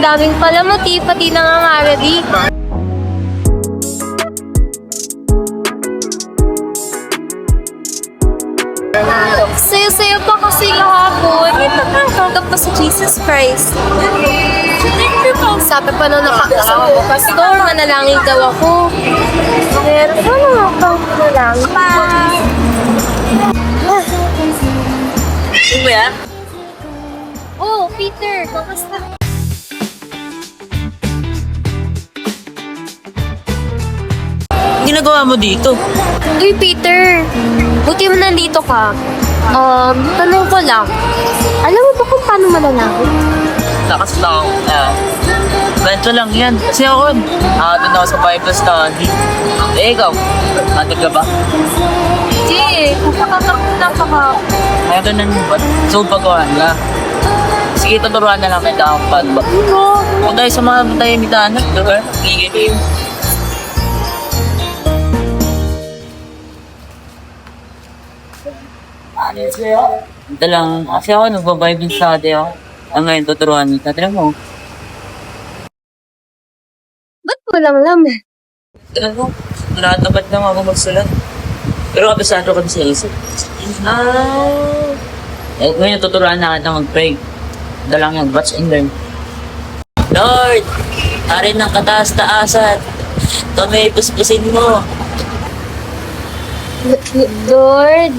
daming palamati, pati nangangarali. Saya-saya pa kasi kahapon. Tapos sa Jesus Christ. Sabi pa nung nakakasama ko, Pastor, manalangin daw ako. Pero ano nga pa manalangin? Sino yan? Oh, Peter, kamusta? Ginagawa mo dito? Uy, Peter, buti mo nandito ka. Tanong ko lang, alam mo ba kung paano manalangin? Lakas lang. Ganito lang yan. Kasi ako, doon ako sa Bible study. Ikaw, matag ka ba? Hindi, nakakakulang ka ka. Kaya ganun ba? So, pagawa na. Sige, tuturuan na lang kita ang pagba. Kung tayo sa mga tayo mitahan, diba? Gigilin. Ito lang. Kasi ako, nagbabible study ako. Ngayon, tuturuan kita. Tira mo. Ba't mo lang alam? Ano? Natapat lang ako magsulat. Pero kabisado kami sa isip. Ngayon, tuturuan na kita mag-pray. Ito lang yan, watch and learn. Lord, hari ng kataas-taasan. Kami, puspusin mo. Lord,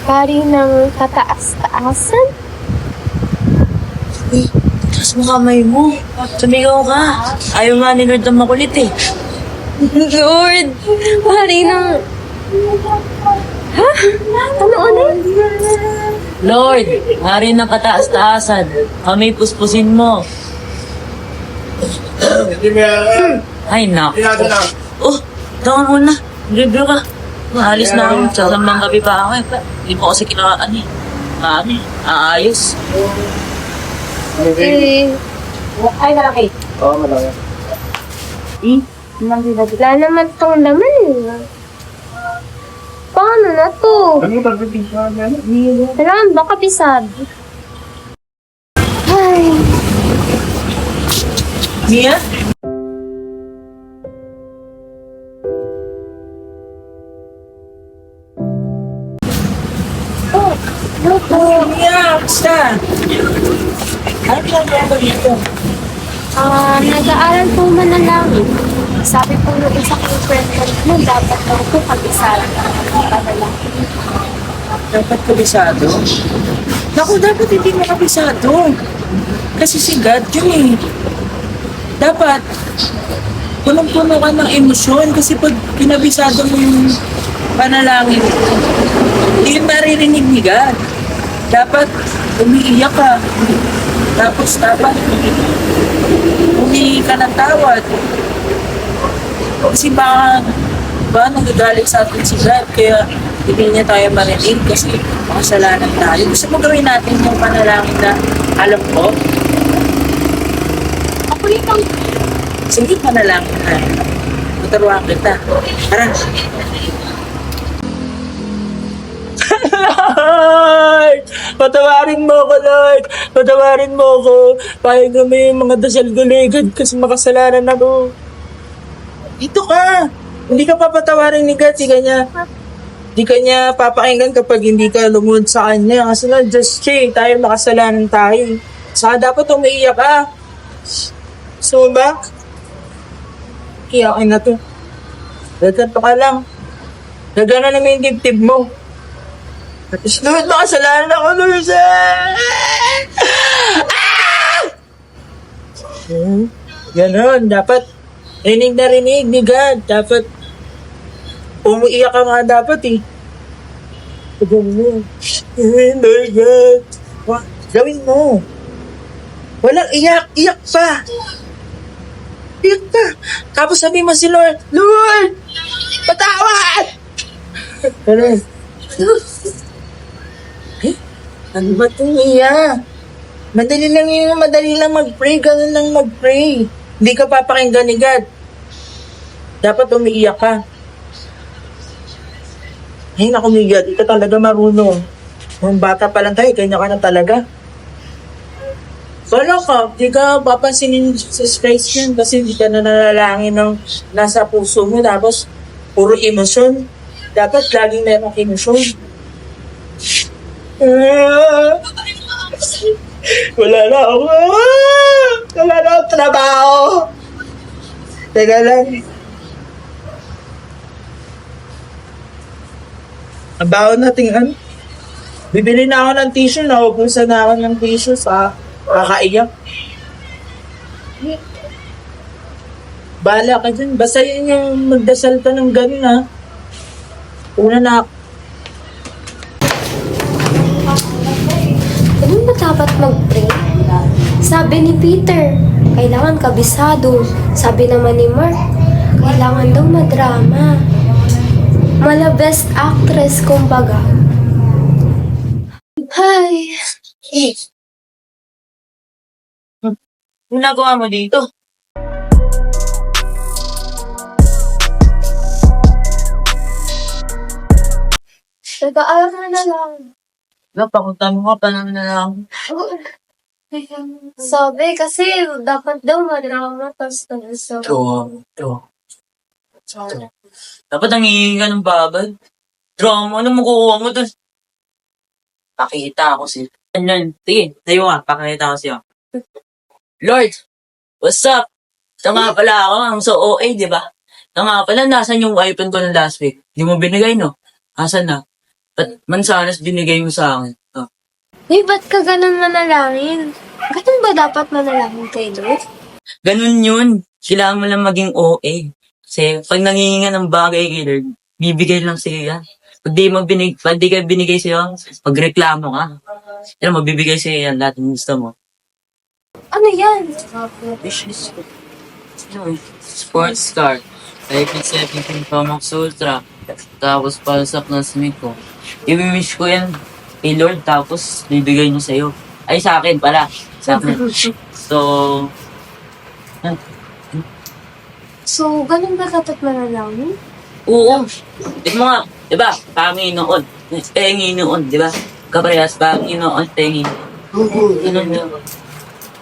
pari ng kataas-taasan? Taas mo kamay mo. Sumigaw ka. Ayaw nga ni Lord na makulit eh. Lord, pari ng... Ha? Ano? Lord, hari ng kataas-taasan. Kami, puspusin mo. Ay, nak. Oh, tawag mo na. Review ka. Maalis na ako. Sa mga gabi pa ako eh. Hindi mo kasi kinakaan eh. Aayos. Ay, malaki. Oo, malaki. Wala naman tong laman eh. Paano na to? Ano yung pagpipisa na? Kailangan ba kabisado? Ay, Mia? Mia, basta. Ano ginagawa mo dito? nag-aaral po manalangin. Sabi po nung isa kong friend mo, dapat daw po kabisado ang panalangin. Dapat kabisado? Naku, dapat hindi mo kabisado. Kasi si God yun eh. Dapat, punong-puno ka ng emosyon kasi pag pinabisado mo yung panalangin, hindi yun maririnig ni God. Dapat, umiiyak ka. Tapos dapat, humingi ka ng tawad. Kasi baka nagagalit sa atin si God, kaya hindi niya tayo marinig kasi makasalanan tayo. Gusto mo gawin natin yung panalangin na alam ko? Ako ikaw. Sige, panalangin na. Maturuan kita. Tara. Lord! Patawarin mo ko, Lord! Patawarin mo ko! Pahing kami yung mga dasal guligad kasi makasalanan ako. Dito ka! Hindi ka papatawarin ni God, Di ka niya papakinggan kapag hindi ka lumunod sa kanya. Kasi na, just siya, tayo makasalanan tayo. Saka dapat umiiyak ka. So ba? Iyakin na to. Dagkat pa ka lang. Gagana naman yung dibdib mo. At is Lord, makasalanan ako, Lord. Ganon, dapat rinig na rinig ni God. Dapat umiiyak ka nga dapat eh. Gawin mo. Lord God. Gawin mo. Walang iyak. Iyak pa. Iyak pa. Tapos sabi mo si Lord, Lord! Patawad! Ganun. Ano ba itong iyak? Madali lang mag-pray. Ganun lang mag-pray. Hindi ka papakinggan ni God. Dapat umiiyak ka. Ay, naku, Miguel, ikaw talaga marunong. Nung bata pa lang tayo, kanya ka na talaga. Wala ka, di ka papansinin sa stress yan kasi di ka na nalalangin ng nasa puso mo tapos puro emosyon. Dapat laging merong emosyon. Wala na ako. Wala na akong trabaho. Teka lang. Ang baho nating ano? Bibili na ako ng tissue. Naubusan na ako ng tissue sa kakaiyak. Bahala ka dyan. Basta yun yung magdasal ka ng ganun ha. Una na ako. Ganun ba dapat mag-pray? Sabi ni Peter, kailangan kabisado. Sabi naman ni Mark, kailangan daw madrama. Mala best actress, kumbaga. Hi! Ano nagawa mo dito? Nag-aaral na lang. Napakunta mo ka pa naman na lang. Sabi kasi dapat daw madrama tapos nag-isa. Ito. Dapat nangihingi ka ng babad. Drama, ano makukuha mo doon? Pakita ako siya. Yan. Sige, tayo nga. Pakita ko siya. Lord, what's up? Ito nga pala ako. Ang so OA, di ba? Ito nga pala, nasan yung iPhone ko ng last week? Di mo binigay, no? Asan na? Ba't mansanas binigay mo sa akin? Oh. Uy, ba't ka ganun manalangin? Ganun ba dapat manalangin kay Lord? Ganun yun. Kailangan mo lang maging OA. Kasi pag nangihinga ng bagay kay Lord, bibigay lang sa'yo yan. Pag di ka binigay sa'yo, pagreklamo ka. Yan, mabibigay sa'yo yan lahat ng gusto mo. Ano yan? Wishes ko. Sports car. iPhone 17 Pro Max Ultra. Tapos palsak ng Smith ko. I-wish ko yan kay Lord, tapos bibigay niya sa'yo. Ay, sa akin pala. Sa akin. So, So, ganun ba dapat manalangin? oo. Di mo nga, di ba? Panginoon. Panginoon, di ba? Kaparehas, Panginoon, Panginoon. Ganun yun.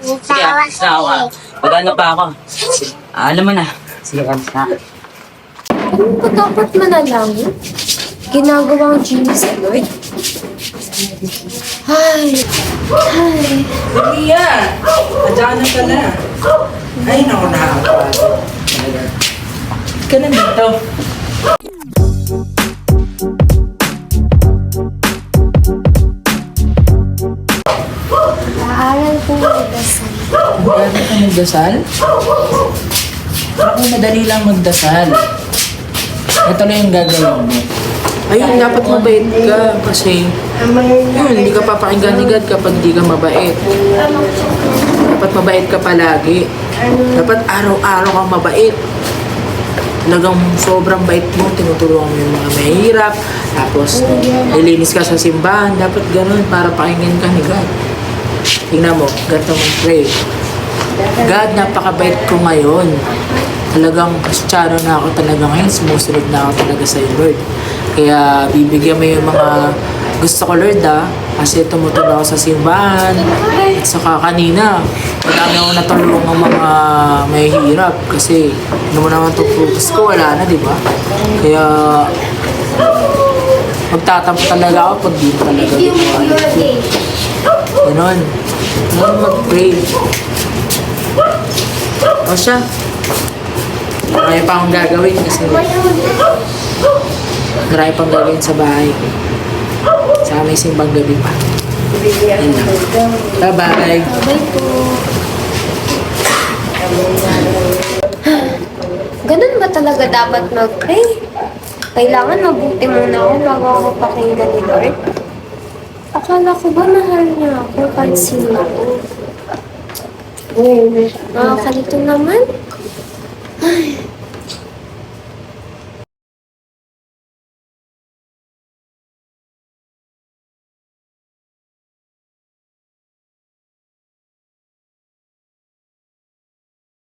Sige, sawa. Pag-ano pa ako? Alam mo na. Sige, sa Ganun ba dapat manalangin? Ginagawang genie sa Lord? Ay. Maria! Adyan na pala. Ay, naku, nakakapagod. Ka na dito. Aaral ko magdasal. Gano'n ka magdasal? Ako, madali lang magdasal. Ito na yung gagawin mo. Ayun, dapat mabait ka kasi yun, hindi ka papakinggan ni God kapag hindi ka mabait. Dapat mabait ka palagi. Dapat araw-araw kang mabait. Talagang sobrang bait mo, tinutulungan mo yung mga mahirap, tapos nilinis ka sa simbahan, dapat ganun para pakinggan ka ni God. Tingnan mo, ganito mong pray. God, napakabait ko ngayon. Talagang kristyano na ako talaga ngayon, sumusunod na ako talaga sa Lord. Kaya bibigyan mo yung mga gusto ko, Lord, kasi tumutulong ako sa simbahan. At saka kanina, madami akong natulong ng mga mahihirap kasi ano mo naman itong focus ko, wala na, di ba? Kaya magtatampo talaga ako pag di mo talaga ginawa. Ganon. Ganon mag-pray. O siya. Marami pa akong gagawin kasi marami pang gagawin sa bahay. Saka may simbang gabi pa. Yan lang. Bye-bye. Bye po. Ganun ba talaga dapat mag-pray? Kailangan mabuti muna ako bago ako pakinggan ni Lord? Akala ko ba mahal niya ako kahit sino ako? Nakakalito naman. Ay.